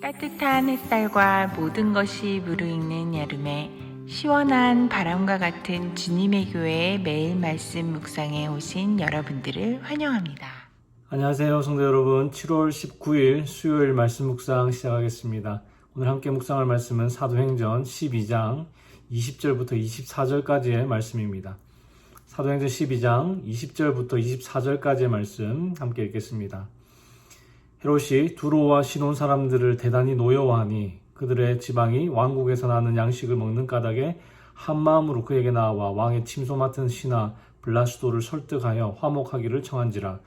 따뜻한 햇살과 모든 것이 무르익는 여름에 시원한 바람과 같은 주님의 교회의 매일 말씀 묵상에 오신 여러분들을 환영합니다. 안녕하세요, 성도 여러분. 7월 19일 수요일 말씀 묵상 시작하겠습니다. 오늘 함께 묵상할 말씀은 사도행전 12장 20절부터 24절까지의 말씀입니다. 사도행전 12장 20절부터 24절까지의 말씀 함께 읽겠습니다. 헤롯이 두로와 시돈 사람들을 대단히 노여워하니 그들의 지방이 왕국에서 나는 양식을 먹는 까닭에 한마음으로 그에게 나와 왕의 침소 맡은 신하 블라스도를 설득하여 화목하기를 청한지라.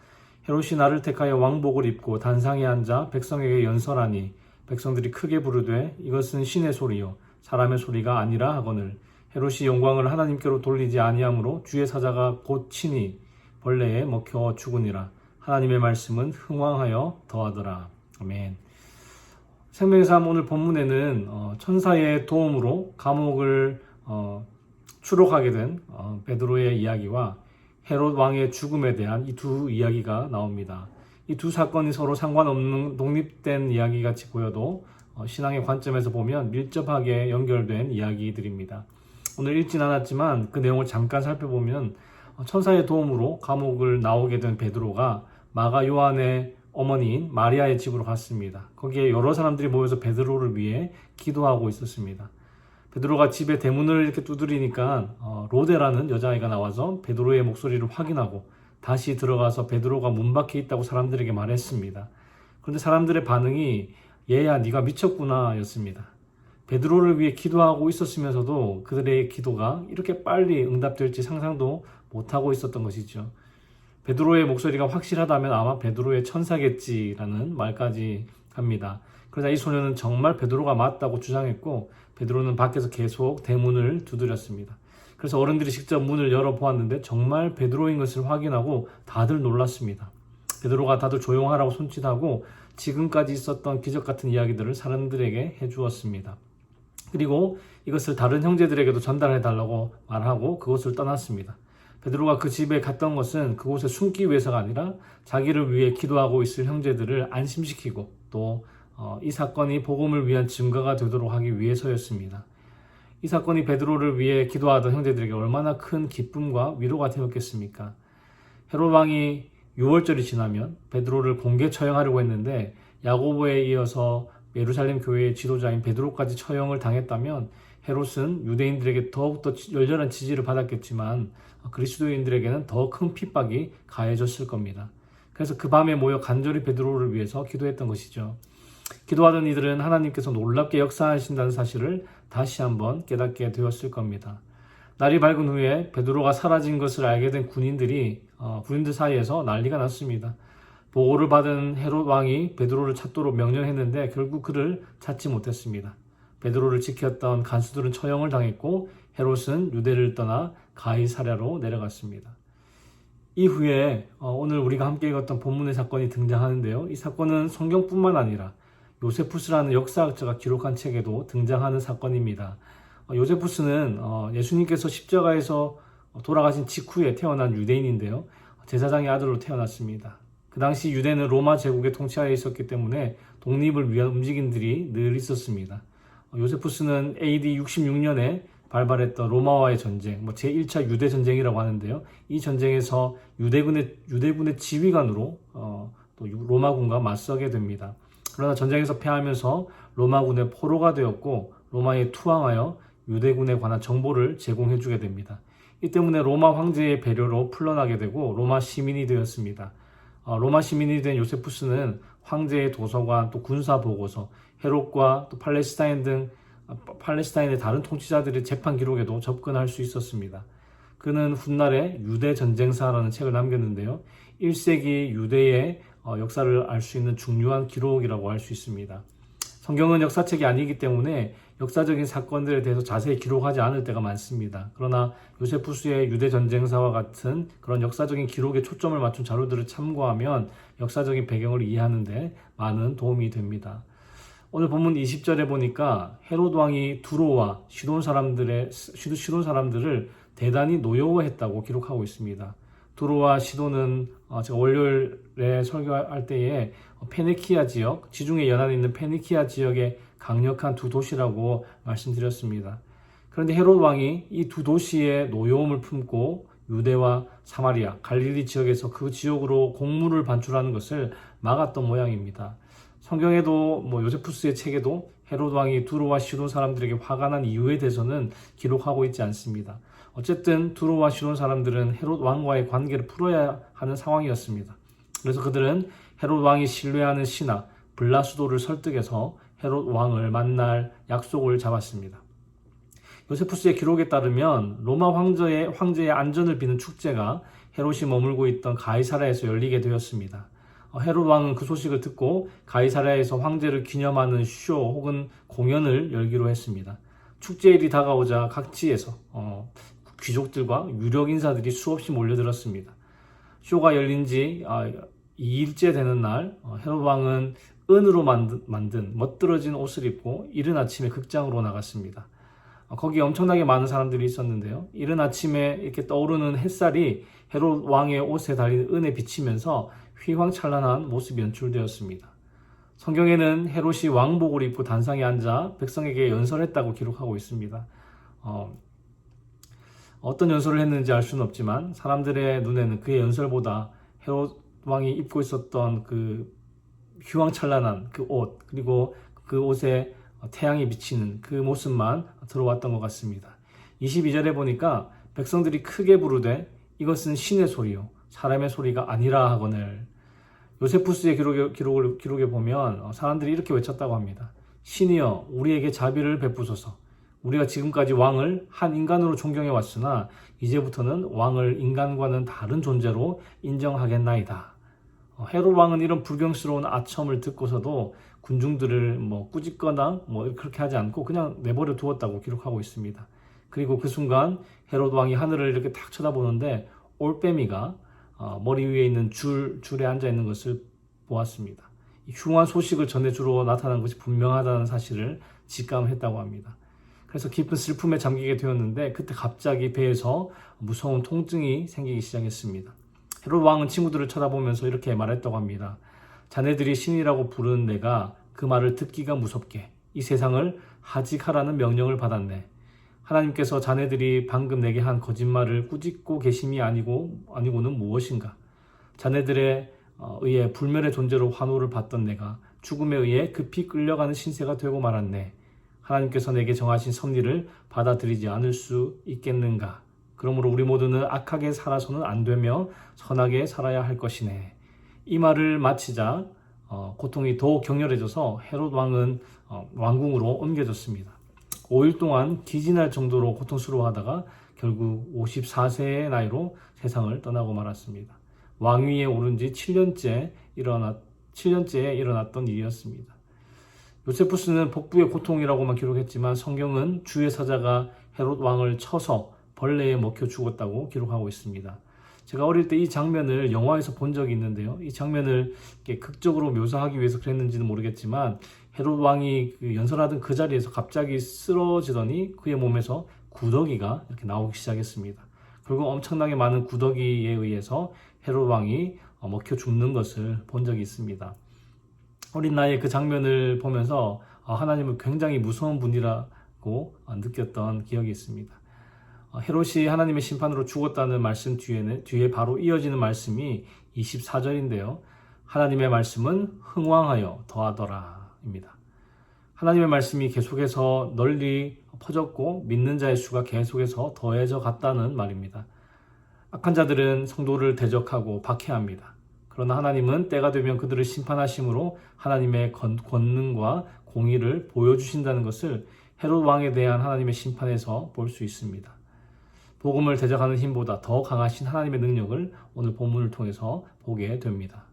헤롯이 나를 택하여 왕복을 입고 단상에 앉아 백성에게 연설하니 백성들이 크게 부르되 이것은 신의 소리요 사람의 소리가 아니라 하거늘. 헤롯이 영광을 하나님께로 돌리지 아니하므로 주의 사자가 곧 친히 벌레에 먹혀 죽으니라. 하나님의 말씀은 흥왕하여 더하더라. 아멘. 생명의 삶 오늘 본문에는 천사의 도움으로 감옥을 추록하게 된 베드로의 이야기와 헤롯 왕의 죽음에 대한 이 두 이야기가 나옵니다. 이 두 사건이 서로 상관없는 독립된 이야기 같이 보여도 신앙의 관점에서 보면 밀접하게 연결된 이야기들입니다. 오늘 읽진 않았지만 그 내용을 잠깐 살펴보면 천사의 도움으로 감옥을 나오게 된 베드로가 마가 요한의 어머니인 마리아의 집으로 갔습니다. 거기에 여러 사람들이 모여서 베드로를 위해 기도하고 있었습니다. 베드로가 집의 대문을 이렇게 두드리니까 로데라는 여자아이가 나와서 베드로의 목소리를 확인하고 다시 들어가서 베드로가 문 밖에 있다고 사람들에게 말했습니다. 그런데 사람들의 반응이 얘야 네가 미쳤구나 였습니다. 베드로를 위해 기도하고 있었으면서도 그들의 기도가 이렇게 빨리 응답될지 상상도 못하고 있었던 것이죠. 베드로의 목소리가 확실하다면 아마 베드로의 천사겠지라는 말까지 합니다. 그러자 이 소녀는 정말 베드로가 맞다고 주장했고 베드로는 밖에서 계속 대문을 두드렸습니다. 그래서 어른들이 직접 문을 열어보았는데 정말 베드로인 것을 확인하고 다들 놀랐습니다. 베드로가 다들 조용하라고 손짓하고 지금까지 있었던 기적 같은 이야기들을 사람들에게 해주었습니다. 그리고 이것을 다른 형제들에게도 전달해달라고 말하고 그곳을 떠났습니다. 베드로가 그 집에 갔던 것은 그곳에 숨기 위해서가 아니라 자기를 위해 기도하고 있을 형제들을 안심시키고 또 이 사건이 복음을 위한 증거가 되도록 하기 위해서였습니다. 이 사건이 베드로를 위해 기도하던 형제들에게 얼마나 큰 기쁨과 위로가 되었겠습니까? 헤롯 왕이 6월절이 지나면 베드로를 공개 처형하려고 했는데 야고보에 이어서 예루살렘 교회의 지도자인 베드로까지 처형을 당했다면 헤롯은 유대인들에게 더욱더 열렬한 지지를 받았겠지만 그리스도인들에게는 더 큰 핍박이 가해졌을 겁니다. 그래서 그 밤에 모여 간절히 베드로를 위해서 기도했던 것이죠. 기도하던 이들은 하나님께서 놀랍게 역사하신다는 사실을 다시 한번 깨닫게 되었을 겁니다. 날이 밝은 후에 베드로가 사라진 것을 알게 된 군인들 사이에서 난리가 났습니다. 보고를 받은 헤롯 왕이 베드로를 찾도록 명령했는데 결국 그를 찾지 못했습니다. 베드로를 지켰던 간수들은 처형을 당했고 헤롯은 유대를 떠나 가이사랴로 내려갔습니다. 이후에 오늘 우리가 함께 읽었던 본문의 사건이 등장하는데요. 이 사건은 성경뿐만 아니라 요세푸스라는 역사학자가 기록한 책에도 등장하는 사건입니다. 요세푸스는 예수님께서 십자가에서 돌아가신 직후에 태어난 유대인인데요. 제사장의 아들로 태어났습니다. 그 당시 유대는 로마 제국의 통치하에 있었기 때문에 독립을 위한 움직임들이 늘 있었습니다. 요세푸스는 AD 66년에 발발했던 로마와의 전쟁, 제1차 유대전쟁이라고 하는데요. 이 전쟁에서 유대군의 지휘관으로 또 로마군과 맞서게 됩니다. 그러나 전쟁에서 패하면서 로마군의 포로가 되었고 로마에 투항하여 유대군에 관한 정보를 제공해주게 됩니다. 이 때문에 로마 황제의 배려로 풀려나게 되고 로마 시민이 되었습니다. 로마 시민이 된 요세푸스는 황제의 도서관, 또 군사 보고서, 헤롯과 또 팔레스타인의 다른 통치자들의 재판 기록에도 접근할 수 있었습니다. 그는 훗날에 유대 전쟁사라는 책을 남겼는데요. 1세기 유대의 역사를 알 수 있는 중요한 기록이라고 할 수 있습니다. 성경은 역사책이 아니기 때문에 역사적인 사건들에 대해서 자세히 기록하지 않을 때가 많습니다. 그러나 요세푸스의 유대 전쟁사와 같은 그런 역사적인 기록에 초점을 맞춘 자료들을 참고하면 역사적인 배경을 이해하는 데 많은 도움이 됩니다. 오늘 본문 20절에 보니까 헤롯 왕이 두로와 시돈 사람들을 대단히 노여워했다고 기록하고 있습니다. 두로와 시돈은 제가 월요일에 설교할 때에 페니키아 지역, 지중해 연안에 있는 페니키아 지역의 강력한 두 도시라고 말씀드렸습니다. 그런데 헤롯 왕이 이 두 도시의 노여움을 품고 유대와 사마리아, 갈릴리 지역에서 그 지역으로 공물을 반출하는 것을 막았던 모양입니다. 성경에도 요세푸스의 책에도 헤롯 왕이 두로와 시돈 사람들에게 화가 난 이유에 대해서는 기록하고 있지 않습니다. 어쨌든 두로와 시돈 사람들은 헤롯 왕과의 관계를 풀어야 하는 상황이었습니다. 그래서 그들은 헤롯 왕이 신뢰하는 신하 블라수도를 설득해서 헤롯 왕을 만날 약속을 잡았습니다. 요세푸스의 기록에 따르면 로마 황제의 안전을 비는 축제가 헤롯이 머물고 있던 가이사랴에서 열리게 되었습니다. 헤롯 왕은 그 소식을 듣고 가이사랴에서 황제를 기념하는 쇼 혹은 공연을 열기로 했습니다. 축제일이 다가오자 각지에서 귀족들과 유력 인사들이 수없이 몰려들었습니다. 쇼가 열린 지 2일째 되는 날 헤롯 왕은 은으로 만든 멋들어진 옷을 입고 이른 아침에 극장으로 나갔습니다. 거기에 엄청나게 많은 사람들이 있었는데요. 이른 아침에 이렇게 떠오르는 햇살이 헤롯 왕의 옷에 달린 은에 비치면서 휘황찬란한 모습이 연출되었습니다. 성경에는 헤롯이 왕복을 입고 단상에 앉아 백성에게 연설했다고 기록하고 있습니다. 어떤 연설을 했는지 알 수는 없지만 사람들의 눈에는 그의 연설보다 헤롯 왕이 입고 있었던 그 휘황찬란한 그 옷, 그리고 그 옷에 태양이 비치는 그 모습만 들어왔던 것 같습니다. 22절에 보니까 백성들이 크게 부르되 이것은 신의 소리요 사람의 소리가 아니라 하거늘. 요세푸스의 기록에 보면 사람들이 이렇게 외쳤다고 합니다. 신이여 우리에게 자비를 베푸소서. 우리가 지금까지 왕을 한 인간으로 존경해 왔으나 이제부터는 왕을 인간과는 다른 존재로 인정하겠나이다. 헤롯 왕은 이런 불경스러운 아첨을 듣고서도 군중들을 꾸짖거나 그렇게 하지 않고 그냥 내버려 두었다고 기록하고 있습니다. 그리고 그 순간 헤롯 왕이 하늘을 이렇게 탁 쳐다보는데 올빼미가 머리 위에 있는 줄에 앉아 있는 것을 보았습니다. 흉한 소식을 전해주러 나타난 것이 분명하다는 사실을 직감했다고 합니다. 그래서 깊은 슬픔에 잠기게 되었는데 그때 갑자기 배에서 무서운 통증이 생기기 시작했습니다. 헤롯 왕은 친구들을 쳐다보면서 이렇게 말했다고 합니다. 자네들이 신이라고 부르는 내가 그 말을 듣기가 무섭게 이 세상을 하직하라는 명령을 받았네. 하나님께서 자네들이 방금 내게 한 거짓말을 꾸짖고 계심이 아니고는 무엇인가? 자네들에 의해 불멸의 존재로 환호를 받던 내가 죽음에 의해 급히 끌려가는 신세가 되고 말았네. 하나님께서 내게 정하신 섭리를 받아들이지 않을 수 있겠는가? 그러므로 우리 모두는 악하게 살아서는 안 되며 선하게 살아야 할 것이네. 이 말을 마치자 고통이 더욱 격렬해져서 헤롯 왕은 왕궁으로 옮겨졌습니다. 5일 동안 기진할 정도로 고통스러워하다가 결국 54세의 나이로 세상을 떠나고 말았습니다. 왕위에 오른 지 7년째에 일어났던 일이었습니다. 요세푸스는 복부의 고통이라고만 기록했지만 성경은 주의 사자가 헤롯 왕을 쳐서 벌레에 먹혀 죽었다고 기록하고 있습니다. 제가 어릴 때 이 장면을 영화에서 본 적이 있는데요. 이 장면을 극적으로 묘사하기 위해서 그랬는지는 모르겠지만 헤롯 왕이 연설하던 그 자리에서 갑자기 쓰러지더니 그의 몸에서 구더기가 이렇게 나오기 시작했습니다. 결국 엄청나게 많은 구더기에 의해서 헤롯 왕이 먹혀 죽는 것을 본 적이 있습니다. 어린 나이에 그 장면을 보면서 하나님은 굉장히 무서운 분이라고 느꼈던 기억이 있습니다. 헤롯이 하나님의 심판으로 죽었다는 말씀 뒤에 바로 이어지는 말씀이 24절인데요. 하나님의 말씀은 흥왕하여 더하더라 입니다. 하나님의 말씀이 계속해서 널리 퍼졌고 믿는 자의 수가 계속해서 더해져 갔다는 말입니다. 악한 자들은 성도를 대적하고 박해합니다. 그러나 하나님은 때가 되면 그들을 심판하심으로 하나님의 권능과 공의를 보여주신다는 것을 헤롯 왕에 대한 하나님의 심판에서 볼 수 있습니다. 복음을 대적하는 힘보다 더 강하신 하나님의 능력을 오늘 본문을 통해서 보게 됩니다.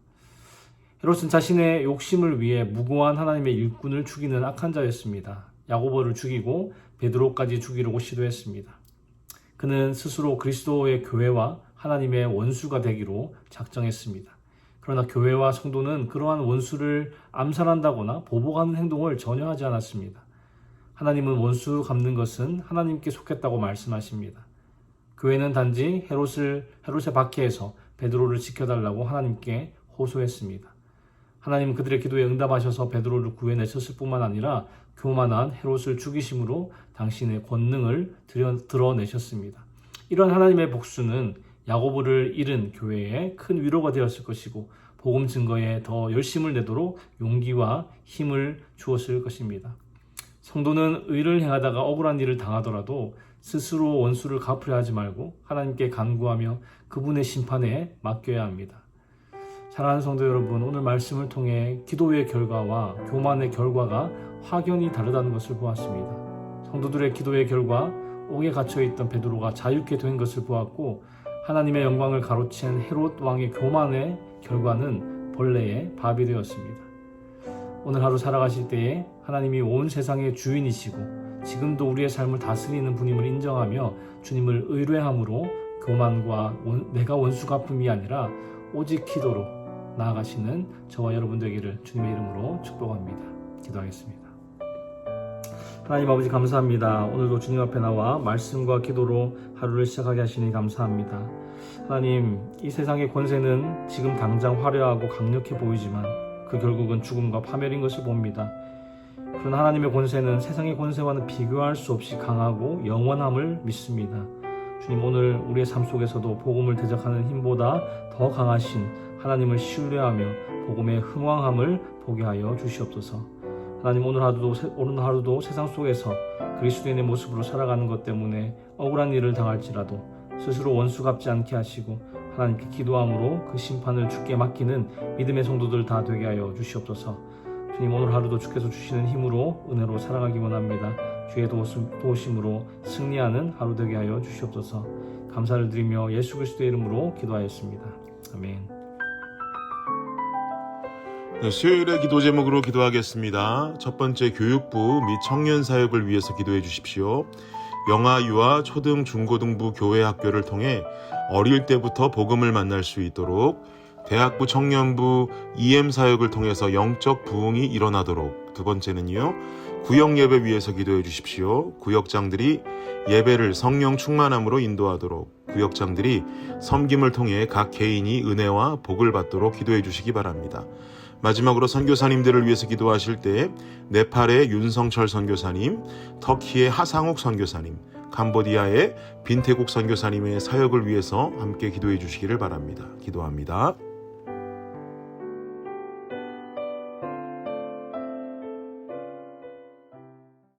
헤롯은 자신의 욕심을 위해 무고한 하나님의 일꾼을 죽이는 악한 자였습니다. 야고보를 죽이고 베드로까지 죽이려고 시도했습니다. 그는 스스로 그리스도의 교회와 하나님의 원수가 되기로 작정했습니다. 그러나 교회와 성도는 그러한 원수를 암살한다거나 보복하는 행동을 전혀 하지 않았습니다. 하나님은 원수 갚는 것은 하나님께 속했다고 말씀하십니다. 교회는 단지 헤롯의 박해에서 베드로를 지켜달라고 하나님께 호소했습니다. 하나님은 그들의 기도에 응답하셔서 베드로를 구해내셨을 뿐만 아니라 교만한 헤롯을 죽이심으로 당신의 권능을 드러내셨습니다. 이런 하나님의 복수는 야고보를 잃은 교회에 큰 위로가 되었을 것이고 복음 증거에 더 열심을 내도록 용기와 힘을 주었을 것입니다. 성도는 의를 행하다가 억울한 일을 당하더라도 스스로 원수를 갚으려 하지 말고 하나님께 간구하며 그분의 심판에 맡겨야 합니다. 사랑하는 성도 여러분, 오늘 말씀을 통해 기도의 결과와 교만의 결과가 확연히 다르다는 것을 보았습니다. 성도들의 기도의 결과, 옥에 갇혀있던 베드로가 자유케 된 것을 보았고 하나님의 영광을 가로챈 헤롯 왕의 교만의 결과는 벌레의 밥이 되었습니다. 오늘 하루 살아가실 때에 하나님이 온 세상의 주인이시고 지금도 우리의 삶을 다스리는 분임을 인정하며 주님을 의뢰함으로 교만과 내가 원수 갚음이 아니라 오직 기도로 나아가시는 저와 여러분 되기를 주님의 이름으로 축복합니다. 기도하겠습니다. 하나님 아버지 감사합니다. 오늘도 주님 앞에 나와 말씀과 기도로 하루를 시작하게 하시니 감사합니다. 하나님, 이 세상의 권세는 지금 당장 화려하고 강력해 보이지만 그 결국은 죽음과 파멸인 것을 봅니다. 그러나 하나님의 권세는 세상의 권세와는 비교할 수 없이 강하고 영원함을 믿습니다. 주님, 오늘 우리의 삶 속에서도 복음을 대적하는 힘보다 더 강하신 하나님을 신뢰하며 복음의 흥왕함을 보게 하여 주시옵소서. 하나님, 오늘 하루도 세상 속에서 그리스도인의 모습으로 살아가는 것 때문에 억울한 일을 당할지라도 스스로 원수 갚지 않게 하시고 하나님께 기도함으로 그 심판을 주께 맡기는 믿음의 성도들 다 되게 하여 주시옵소서. 주님, 오늘 하루도 주께서 주시는 힘으로 은혜로 살아가기 원합니다. 주의 도우심으로 승리하는 하루 되게 하여 주시옵소서. 감사를 드리며 예수 그리스도의 이름으로 기도하였습니다. 아멘. 네, 수요일의 기도 제목으로 기도하겠습니다. 첫 번째, 교육부 및 청년 사역을 위해서 기도해 주십시오. 영아, 유아, 초등, 중고등부 교회 학교를 통해 어릴 때부터 복음을 만날 수 있도록, 대학부 청년부 EM 사역을 통해서 영적 부흥이 일어나도록. 두 번째는요, 구역 예배 위해서 기도해 주십시오. 구역장들이 예배를 성령 충만함으로 인도하도록, 구역장들이 섬김을 통해 각 개인이 은혜와 복을 받도록 기도해 주시기 바랍니다. 마지막으로 선교사님들을 위해서 기도하실 때 네팔의 윤성철 선교사님, 터키의 하상욱 선교사님, 캄보디아의 빈태국 선교사님의 사역을 위해서 함께 기도해 주시기를 바랍니다. 기도합니다.